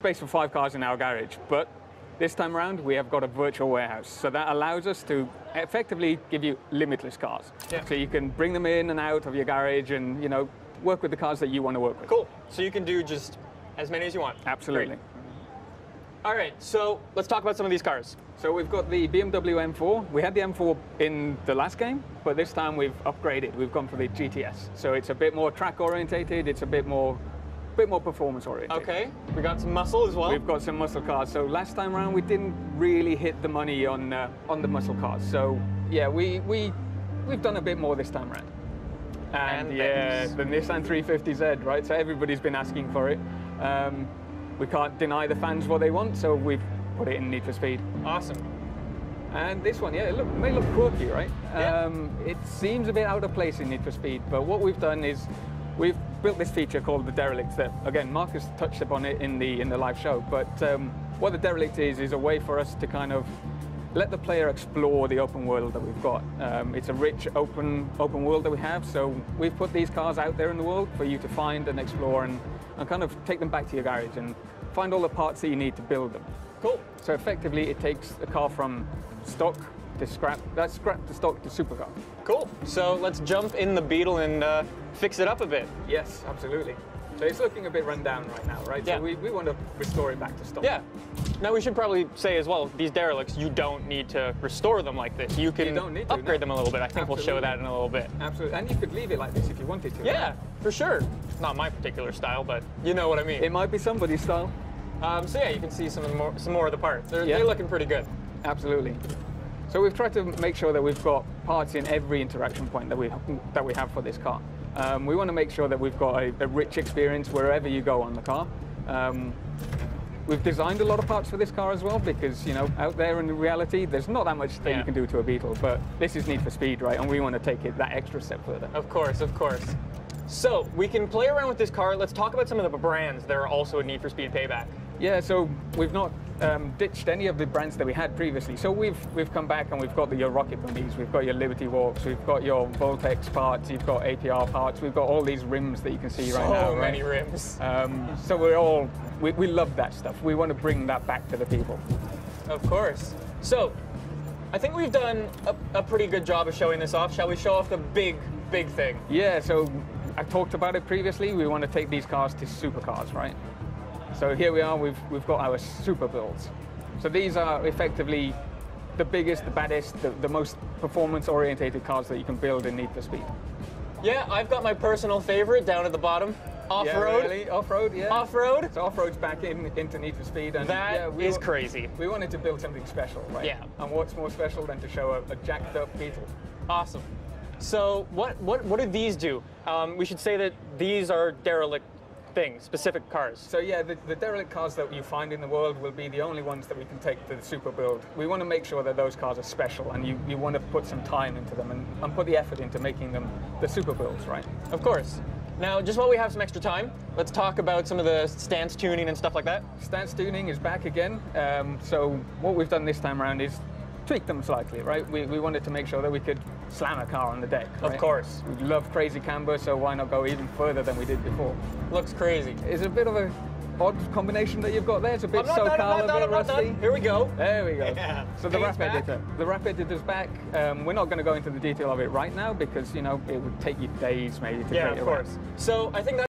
space for 5 cars in our garage, but this time around we have got a virtual warehouse. So that allows us to effectively give you limitless cars. Yeah. So you can bring them in and out of your garage and, you know, work with the cars that you want to work with. Cool. So you can do just as many as you want. Absolutely. Great. All right, so let's talk about some of these cars. So we've got the Bmw M4. We had the M4 in the last game, but this time we've upgraded. We've gone for the GTS. So it's a bit more track orientated. It's a bit more performance oriented. Okay, we got some muscle as well. We've got some muscle cars. So last time around we didn't really hit the money on the muscle cars. So yeah, we've done a bit more this time around. And yeah, the Nissan 350Z, right? So everybody's been asking for it. We can't deny the fans what they want, so we've put it in Need for Speed. Awesome. And this one, yeah, it may look quirky, right? Yeah. It seems a bit out of place in Need for Speed, but what we've done is we've built this feature called the Derelict Set. Again, Marcus touched upon it in the live show, but what the Derelict is a way for us to kind of let the player explore the open world that we've got. It's a rich open world that we have, so we've put these cars out there in the world for you to find and explore and kind of take them back to your garage and find all the parts that you need to build them. Cool. So effectively, it takes a car from stock to scrap, that's scrap to stock to supercar. Cool. So let's jump in the Beetle and fix it up a bit. Yes, absolutely. So it's looking a bit run down right now, right? Yeah. So we want to restore it back to stock. Yeah. Now we should probably say as well, these derelicts, you don't need to restore them like this. You can upgrade them a little bit. I think we'll show that in a little bit. Absolutely. And you could leave it like this if you wanted to. Yeah, right? for sure. It's not my particular style, but you know what I mean. It might be somebody's style. So yeah, you can see some more of the parts. They're looking pretty good. Absolutely. So we've tried to make sure that we've got parts in every interaction point that we have for this car. We want to make sure that we've got a rich experience wherever you go on the car. We've designed a lot of parts for this car as well because, you know, out there in reality, there's not that much that you can do to a Beetle, but this is Need for Speed, right? And we want to take it that extra step further. Of course, of course. So we can play around with this car. Let's talk about some of the brands that are also in Need for Speed Payback. Yeah, so we've not ditched any of the brands that we had previously. So we've come back and we've got your Rocket Bunnies, we've got your Liberty Walks, we've got your Voltex parts, you've got APR parts, we've got all these rims that you can see right now. So many rims. So we love that stuff. We want to bring that back to the people. Of course. So I think we've done a pretty good job of showing this off. Shall we show off the big thing? Yeah, so I talked about it previously. We want to take these cars to supercars, right? So here we are, we've got our super builds. So these are effectively the biggest, the baddest, the most performance-orientated cars that you can build in Need for Speed. Yeah, I've got my personal favorite down at the bottom. Off-road. Yeah, really? Off-road, yeah. Off-road. So off-road's back into Need for Speed. And that is crazy. We wanted to build something special, right? Yeah. And what's more special than to show a jacked up Beetle? Awesome. So what do these do? We should say that these are derelict things, specific cars. So yeah, the derelict cars that you find in the world will be the only ones that we can take to the super build. We want to make sure that those cars are special and you want to put some time into them and put the effort into making them the super builds, right? Of course. Now, just while we have some extra time, let's talk about some of the stance tuning and stuff like that. Stance tuning is back again. So what we've done this time around is tweak them slightly, right? We wanted to make sure that we could slam a car on the deck, right? Of course. We love crazy camber, so why not go even further than we did before? Looks crazy. It's a bit of a odd combination that you've got there. It's a bit SoCal, a bit rusty. Here we go. There we go. Yeah. So the wrap editor. The wrap editor's back. We're not going to go into the detail of it right now because, you know, it would take you days maybe to create a wrap. Yeah, of course. So I think that's